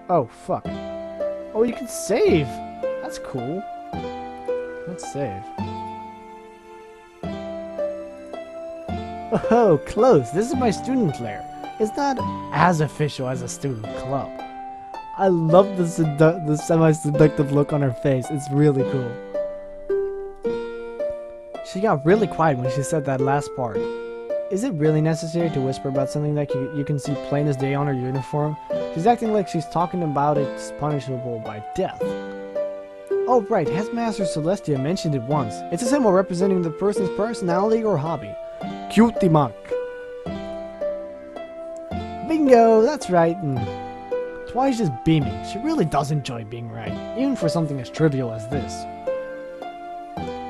Oh, fuck. Oh, you can save! That's cool. Let's save. Oh, close. This is my student lair. It's not as official as a student club. I love the semi-seductive look on her face. It's really cool. She got really quiet when she said that last part. Is it really necessary to whisper about something that you can see plain as day on her uniform? She's acting like she's talking about it's punishable by death. Oh right, Headmaster Celestia mentioned it once. It's a symbol representing the person's personality or hobby. Cutie monk. Bingo, that's right. That's why she's just beaming. She really does enjoy being right, even for something as trivial as this.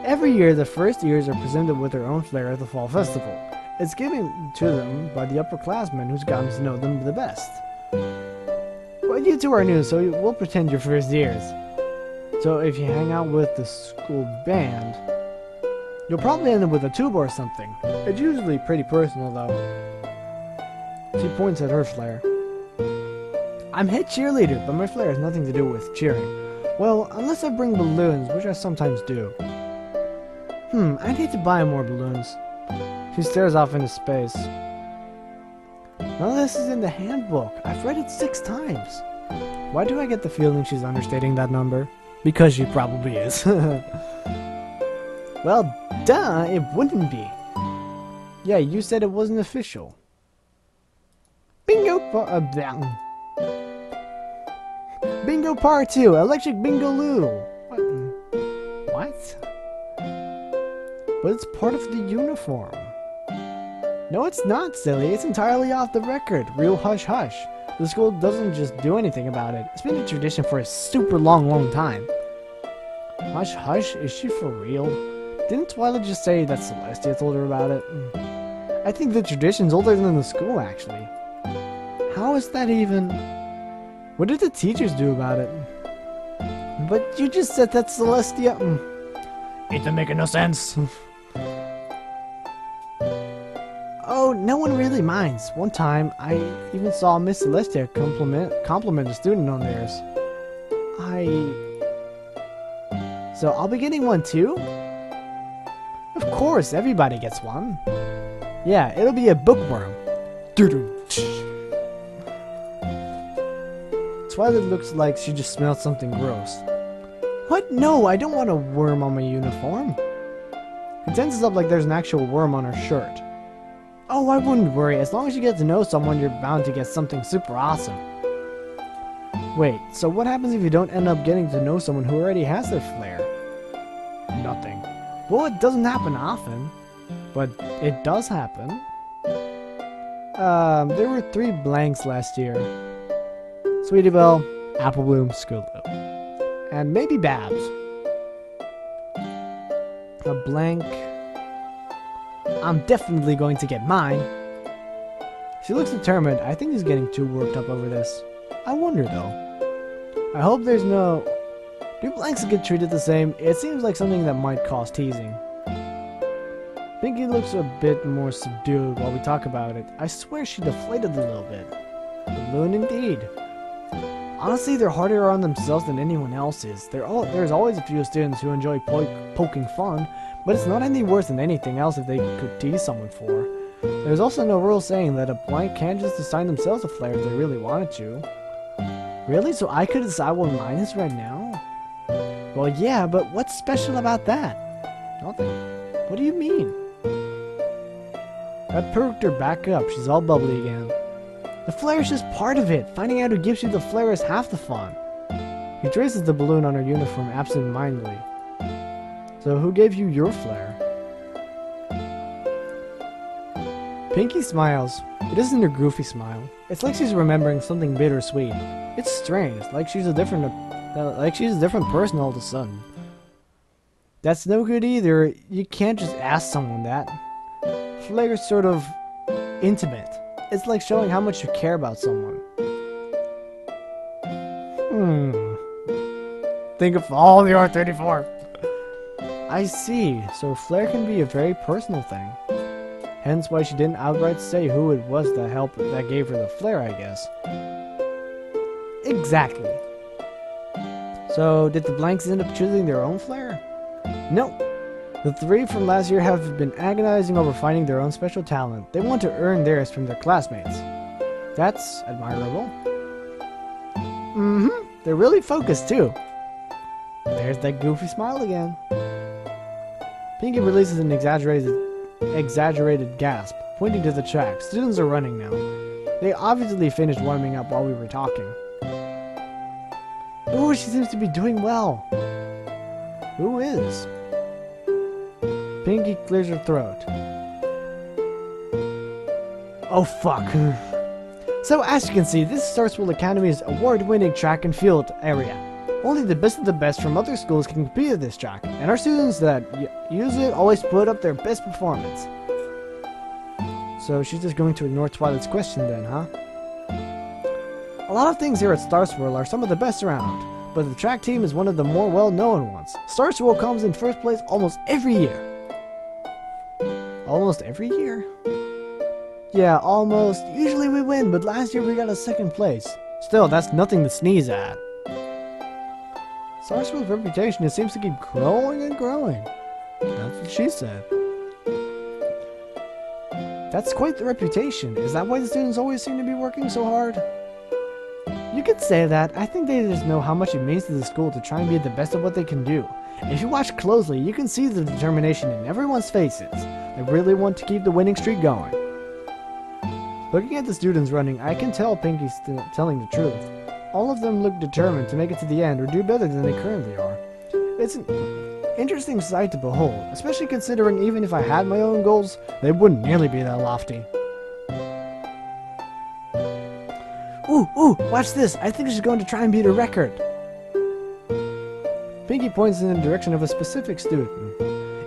Every year, the first years are presented with their own flair at the Fall Festival. It's given to them by the upperclassmen who's gotten to know them the best. Well, you two are new, so we'll pretend you're first years. So if you hang out with the school band, you'll probably end up with a tuba or something. It's usually pretty personal, though. She points at her flair. I'm head cheerleader, but my flair has nothing to do with cheering. Well, unless I bring balloons, which I sometimes do. I'd hate to buy more balloons. She stares off into space. None of this is in the handbook. I've read it 6 times. Why do I get the feeling she's understating that number? Because she probably is. Well, duh, it wouldn't be. Yeah, you said it wasn't official. Bingo Bingo Part 2, Electric Bingo-loo. What? But it's part of the uniform. No, it's not, silly. It's entirely off the record. Real hush-hush. The school doesn't just do anything about it. It's been a tradition for a super long time. Hush-hush? Is she for real? Didn't Twilight just say that Celestia told her about it? I think the tradition's older than the school, actually. How is that even... What did the teachers do about it? But you just said that Celestia... It don't make no sense. Oh, no one really minds. One time, I even saw Miss Celestia compliment a student on theirs. So I'll be getting one too? Of course, everybody gets one. Yeah, it'll be a bookworm. Twilight looks like she just smelled something gross. What? No, I don't want a worm on my uniform. He tenses up like there's an actual worm on her shirt. Oh, I wouldn't worry. As long as you get to know someone, you're bound to get something super awesome. Wait, so what happens if you don't end up getting to know someone who already has their flair? Nothing. Well, it doesn't happen often, but it does happen. There were 3 blanks last year. Sweetie Belle, Apple Bloom, Skulu. And maybe Babs. A blank... I'm definitely going to get mine. She looks determined. I think he's getting too worked up over this. I wonder though. I hope there's no... Do blanks get treated the same? It seems like something that might cause teasing. Pinky looks a bit more subdued while we talk about it. I swear she deflated a little bit. Balloon indeed. Honestly, they're harder on themselves than anyone else is. There's always a few students who enjoy poking fun, but it's not any worse than anything else if they could tease someone for. There's also no rule saying that a blank can't just assign themselves a flair if they really wanted to. Really? So I could decide what mine is right now? Well, yeah, but what's special about that? Nothing. What do you mean? That perked her back up. She's all bubbly again. The flair is just part of it. Finding out who gives you the flair is half the fun. He traces the balloon on her uniform absent-mindedly. So who gave you your flair? Pinky smiles. It isn't her goofy smile. It's like she's remembering something bittersweet. It's strange, like she's a different person all of a sudden. That's no good either. You can't just ask someone that. Flair is sort of intimate. It's like showing how much you care about someone. Think of all the R34. I see. So flair can be a very personal thing. Hence why she didn't outright say who it was that gave her the flair, I guess. Exactly. So, did the blanks end up choosing their own flare? No. The three from last year have been agonizing over finding their own special talent. They want to earn theirs from their classmates. That's admirable. They're really focused too. There's that goofy smile again. Pinky releases an exaggerated gasp, pointing to the track. Students are running now. They obviously finished warming up while we were talking. Ooh, she seems to be doing well. Who is? Pinky clears her throat. Oh fuck. So as you can see, this Swirl Academy's award-winning track and field area. Only the best of the best from other schools can compete at this track, and our students that use it always put up their best performance. So she's just going to ignore Twilight's question then, huh? A lot of things here at Swirl are some of the best around, but the track team is one of the more well-known ones. Swirl comes in first place almost every year. Almost every year? Yeah, almost. Usually we win, but last year we got a second place. Still, that's nothing to sneeze at. Swirl's reputation just seems to keep growing and growing. That's what she said. That's quite the reputation. Is that why the students always seem to be working so hard? You could say that. I think they just know how much it means to the school to try and be the best at what they can do. If you watch closely, you can see the determination in everyone's faces. They really want to keep the winning streak going. Looking at the students running, I can tell Pinky's telling the truth. All of them look determined to make it to the end or do better than they currently are. It's an interesting sight to behold, especially considering even if I had my own goals, they wouldn't nearly be that lofty. Ooh, watch this! I think she's going to try and beat a record. Pinky points in the direction of a specific student.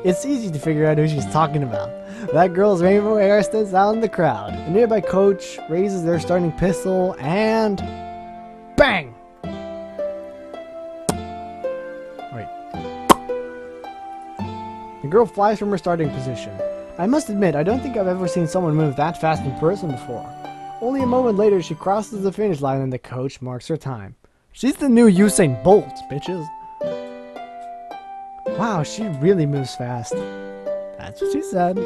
It's easy to figure out who she's talking about. That girl's rainbow hair stands out in the crowd. A nearby coach raises their starting pistol and... bang! Wait. The girl flies from her starting position. I must admit, I don't think I've ever seen someone move that fast in person before. Only a moment later, she crosses the finish line and the coach marks her time. She's the new Usain Bolt, bitches. Wow, she really moves fast. That's what she said.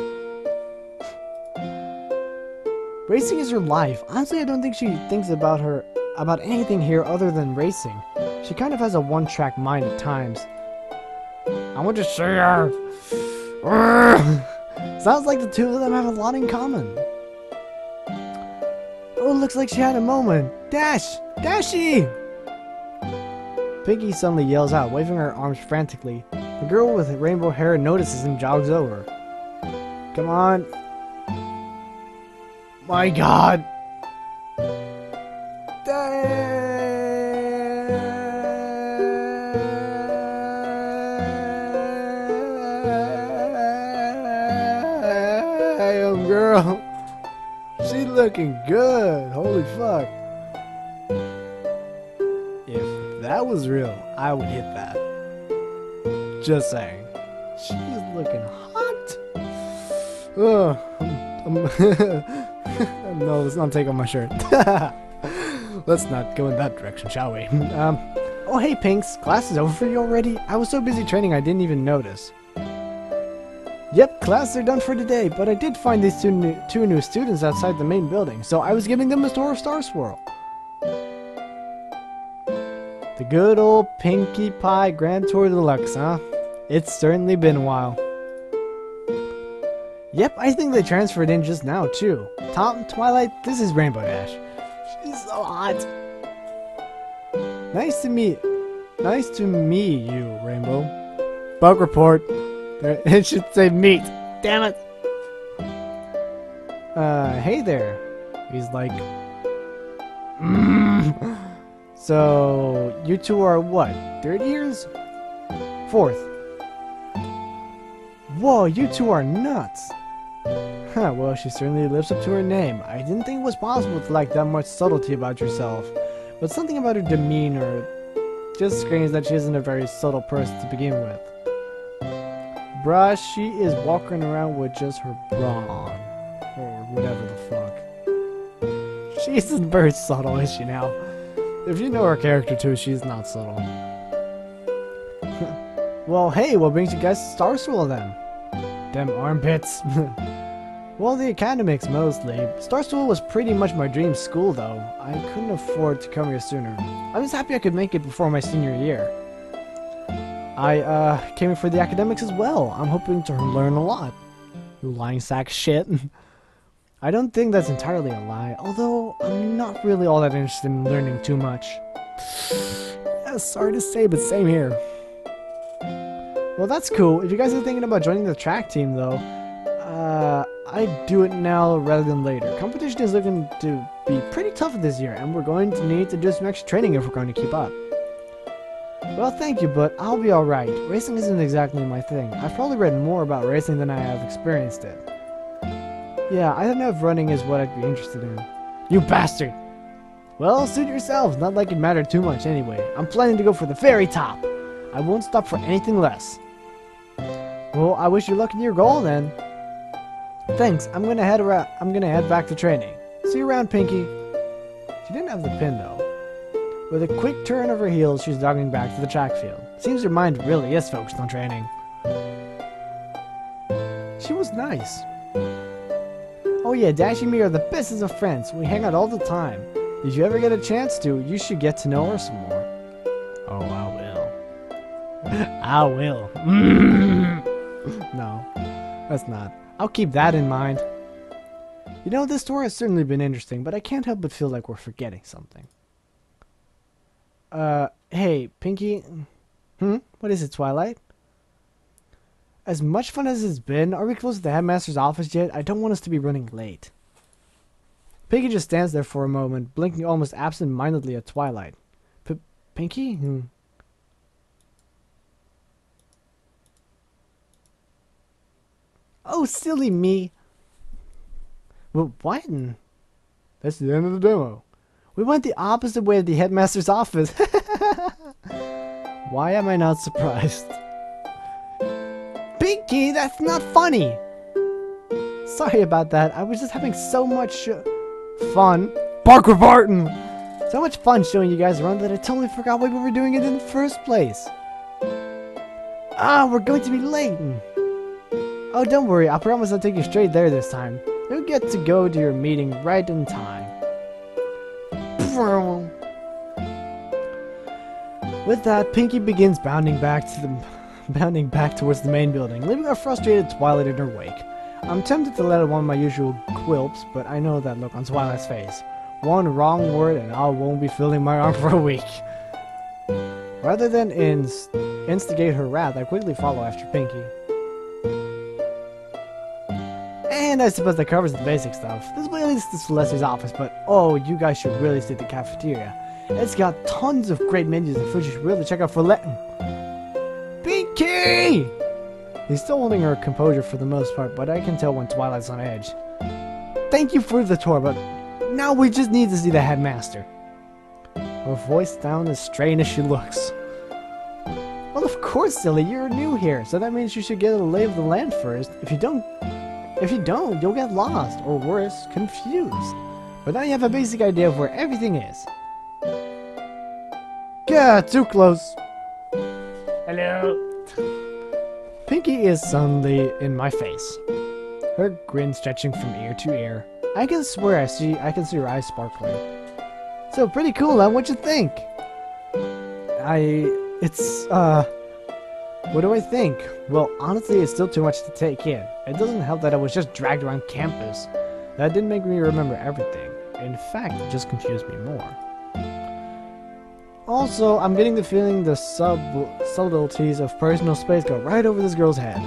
Racing is her life. Honestly, I don't think she thinks about anything here other than racing. She kind of has a one-track mind at times. I want to see her. Sounds like the two of them have a lot in common. Oh, looks like she had a moment. Dash! Dashy! Piggy suddenly yells out, waving her arms frantically. The girl with rainbow hair notices and jogs over. Come on. My God. Damn, girl. She's looking good. Holy fuck. If that was real, I would hit that. Just saying. She's looking hot. Ugh. No, let's not take off my shirt. Let's not go in that direction, shall we? Oh hey Pinks, class is over for you already? I was so busy training I didn't even notice. Yep, classes are done for today, but I did find these two new students outside the main building, so I was giving them a tour of Swirl. The good old Pinkie Pie Grand Tour Deluxe, huh? It's certainly been a while. Yep, I think they transferred in just now, too. Tom, Twilight, this is Rainbow Dash. She's so hot. Nice to meet you, Rainbow. Bug report. It should say meet. Damn it. Hey there. He's like... So, you two are what? 3rd years? 4th. Whoa, you two are nuts. Huh, well, she certainly lives up to her name. I didn't think it was possible to like that much subtlety about yourself. But something about her demeanor just screams that she isn't a very subtle person to begin with. Bruh, she is walking around with just her bra on. Or whatever the fuck. She isn't very subtle, is she now? If you know her character too, she's not subtle. Well, hey, what brings you guys to Star Swirl then? Them armpits. Well, the academics mostly. Star Swirl was pretty much my dream school though. I couldn't afford to come here sooner. I was happy I could make it before my senior year. I came here for the academics as well. I'm hoping to learn a lot. You lying sack shit. I don't think that's entirely a lie, although I'm not really all that interested in learning too much. Sorry to say, but same here. Well, that's cool. If you guys are thinking about joining the track team, though, I'd do it now rather than later. Competition is looking to be pretty tough this year, and we're going to need to do some extra training if we're going to keep up. Well, thank you, but I'll be alright. Racing isn't exactly my thing. I've probably read more about racing than I have experienced it. Yeah, I don't know if running is what I'd be interested in. You bastard! Well, suit yourselves. Not like it mattered too much anyway. I'm planning to go for the very top. I won't stop for anything less. Well, I wish you luck in your goal then. Thanks. I'm gonna head back to training. See you around, Pinky. She didn't have the pin though. With a quick turn of her heels, she's jogging back to the track field. Seems her mind really is focused on training. She was nice. Oh yeah, Dash and me are the bestest of friends. We hang out all the time. If you ever get a chance to, you should get to know her some more. Oh, I will. I will. No, that's not. I'll keep that in mind. You know, this tour has certainly been interesting, but I can't help but feel like we're forgetting something. Hey, Pinky. What is it, Twilight? As much fun as it's been, are we close to the headmaster's office yet? I don't want us to be running late. Pinky just stands there for a moment, blinking almost absent-mindedly at Twilight. Pinky? Oh, silly me. Well, what? That's the end of the demo. We went the opposite way of the headmaster's office. Why am I not surprised? Pinky, that's not funny. Sorry about that. I was just having so much fun. Parker Barton! So much fun showing you guys around that I totally forgot why we were doing it in the first place. Ah, we're going to be late. Oh, don't worry. I promise I'll take you straight there this time. You'll get to go to your meeting right in time. With that, Pinky begins bounding back towards the main building, leaving a frustrated Twilight in her wake. I'm tempted to let out one of my usual quilps, but I know that look on Twilight's face. One wrong word and I won't be feeling my arm for a week. Rather than instigate her wrath, I quickly follow after Pinky. And I suppose that covers the basic stuff. This way leads to Celeste's office, but oh, you guys should really see the cafeteria. It's got tons of great menus and food you should really check out for Pinky! He's still holding her composure for the most part, but I can tell when Twilight's on edge. Thank you for the tour, but now we just need to see the headmaster. Her voice sounds as strained as she looks. Well, of course, silly, you're new here, so that means you should get a lay of the land first. If you don't, you'll get lost, or worse, confused. But now you have a basic idea of where everything is. Yeah, too close. Hello. Pinky is suddenly in my face, her grin stretching from ear to ear. I can swear I can see her eyes sparkling. So pretty cool, huh? What'd you think? What do I think? Well, honestly, it's still too much to take in. It doesn't help that I was just dragged around campus. That didn't make me remember everything. In fact, it just confused me more. Also, I'm getting the feeling the subtleties of personal space go right over this girl's head.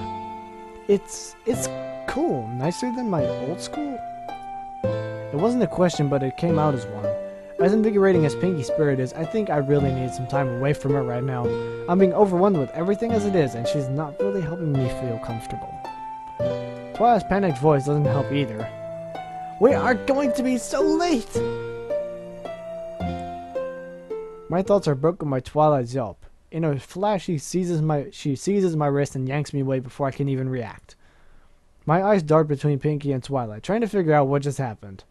It's cool. Nicer than my old school? It wasn't a question, but it came out as one. As invigorating as Pinky's spirit is, I think I really need some time away from her right now. I'm being overwhelmed with everything as it is, and she's not really helping me feel comfortable. Twilight's panicked voice doesn't help either. We are going to be so late! My thoughts are broken by Twilight's yelp. In a flash, she seizes my wrist and yanks me away before I can even react. My eyes dart between Pinky and Twilight, trying to figure out what just happened.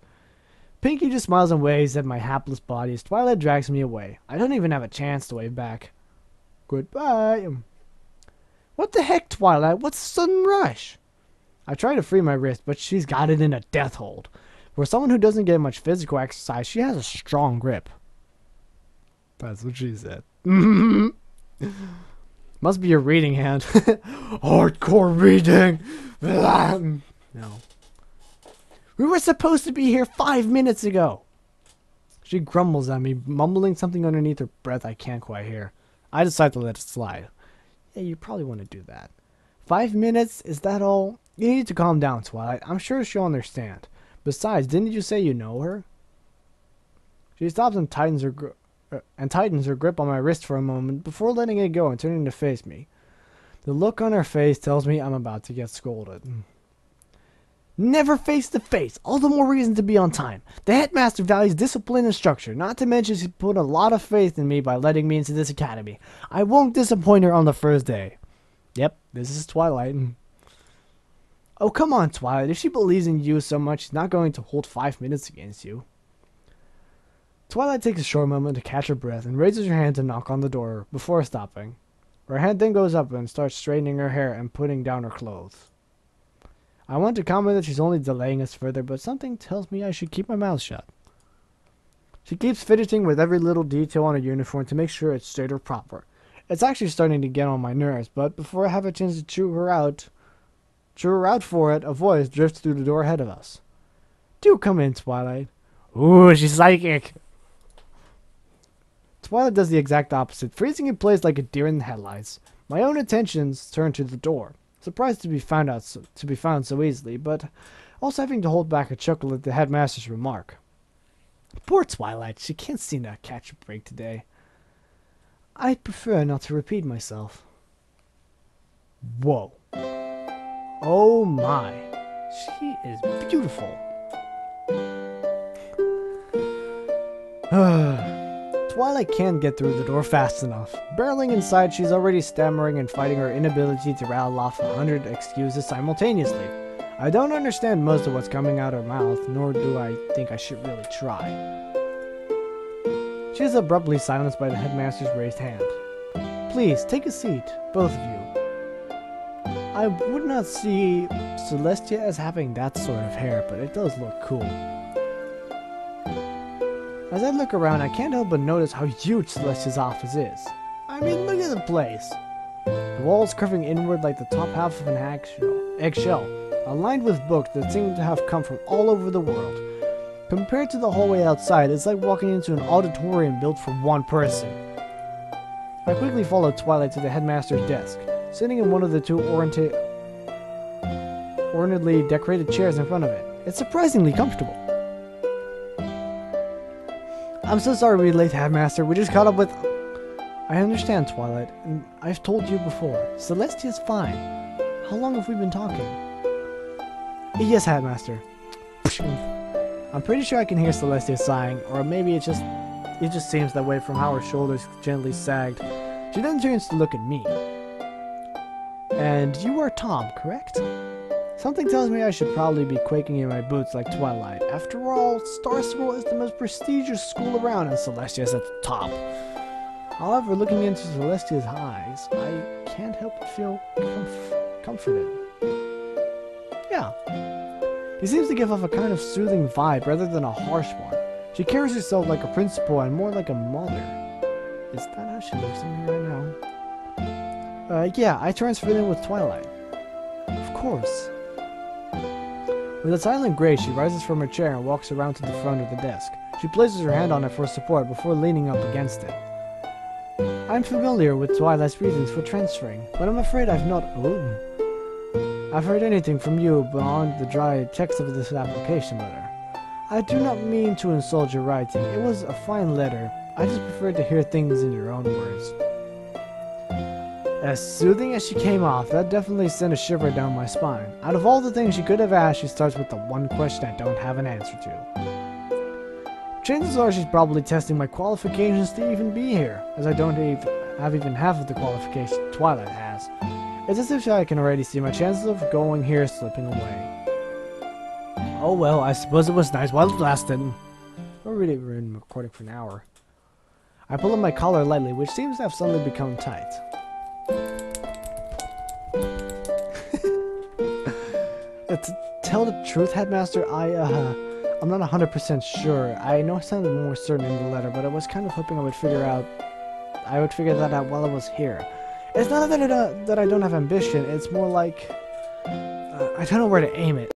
Pinky just smiles and waves at my hapless body as Twilight drags me away. I don't even have a chance to wave back. Goodbye. What the heck, Twilight? What's the sudden rush? I try to free my wrist, but she's got it in a death hold. For someone who doesn't get much physical exercise, she has a strong grip. That's what she said. Must be your reading hand. Hardcore reading. No. We were supposed to be here 5 minutes ago. She grumbles at me, mumbling something underneath her breath I can't quite hear. I decide to let it slide. Yeah, you probably want to do that. 5 minutes? Is that all? You need to calm down, Twilight. I'm sure she'll understand. Besides, didn't you say you know her? She stops and tightens her grip on my wrist for a moment before letting it go and turning to face me. The look on her face tells me I'm about to get scolded. Never face to face. All the more reason to be on time. The headmaster values discipline and structure. Not to mention she put a lot of faith in me by letting me into this academy. I won't disappoint her on the first day. Yep, this is Twilight. Oh, come on, Twilight. If she believes in you so much, she's not going to hold 5 minutes against you. Twilight takes a short moment to catch her breath and raises her hand to knock on the door before stopping. Her hand then goes up and starts straightening her hair and putting down her clothes. I want to comment that she's only delaying us further, but something tells me I should keep my mouth shut. She keeps fidgeting with every little detail on her uniform to make sure it's straight or proper. It's actually starting to get on my nerves, but before I have a chance to chew her out for it, a voice drifts through the door ahead of us. Do come in, Twilight. Ooh, she's psychic. Twilight does the exact opposite, freezing in place like a deer in the headlights. My own attentions turn to the door. Surprised to be found so easily, but also having to hold back a chuckle at the headmaster's remark. Poor Twilight, she can't seem to catch a break today. I'd prefer not to repeat myself. Whoa. Oh my. She is beautiful. Twilight can't get through the door fast enough. Barreling inside, she's already stammering and fighting her inability to rattle off 100 excuses simultaneously. I don't understand most of what's coming out of her mouth, nor do I think I should really try. She is abruptly silenced by the headmaster's raised hand. Please, take a seat, both of you. I would not see Celestia as having that sort of hair, but it does look cool. As I look around, I can't help but notice how huge Celestia's office is. I mean, look at the place. The walls curving inward like the top half of an eggshell, aligned with books that seem to have come from all over the world. Compared to the hallway outside, it's like walking into an auditorium built for one person. I quickly follow Twilight to the headmaster's desk, sitting in one of the two ornately decorated chairs in front of it. It's surprisingly comfortable. I'm so sorry we're late, Headmaster. We just caught up with... I understand, Twilight, and I've told you before. Celestia's fine. How long have we been talking? Yes, Headmaster. I'm pretty sure I can hear Celestia sighing, or maybe it just seems that way from how her shoulders gently sagged. She then turns to look at me. And you are Tom, correct? Something tells me I should probably be quaking in my boots like Twilight. After all, Swirl is the most prestigious school around, and Celestia's at the top. However, looking into Celestia's eyes, I can't help but feel comforted. Yeah. He seems to give off a kind of soothing vibe rather than a harsh one. She carries herself like a principal and more like a mother. Is that how she looks at me right now? Yeah, I transferred in with Twilight. Of course. With a silent grace, she rises from her chair and walks around to the front of the desk. She places her hand on it for support before leaning up against it. I'm familiar with Twilight's reasons for transferring, but I'm afraid I've not heard anything from you beyond the dry text of this application letter. I do not mean to insult your writing. It was a fine letter. I just preferred to hear things in your own words. As soothing as she came off, that definitely sent a shiver down my spine. Out of all the things she could have asked, she starts with the one question I don't have an answer to. Chances are she's probably testing my qualifications to even be here, as I don't have even half of the qualifications Twilight has. It's as if I can already see my chances of going here slipping away. Oh well, I suppose it was nice while it lasted. Already been recording for an hour. I pull up my collar lightly, which seems to have suddenly become tight. To tell the truth, Headmaster, I'm not 100% sure. I know it sounded more certain in the letter, but I was kind of hoping I would figure that out while I was here. It's not that I don't have ambition, it's more like, I don't know where to aim it.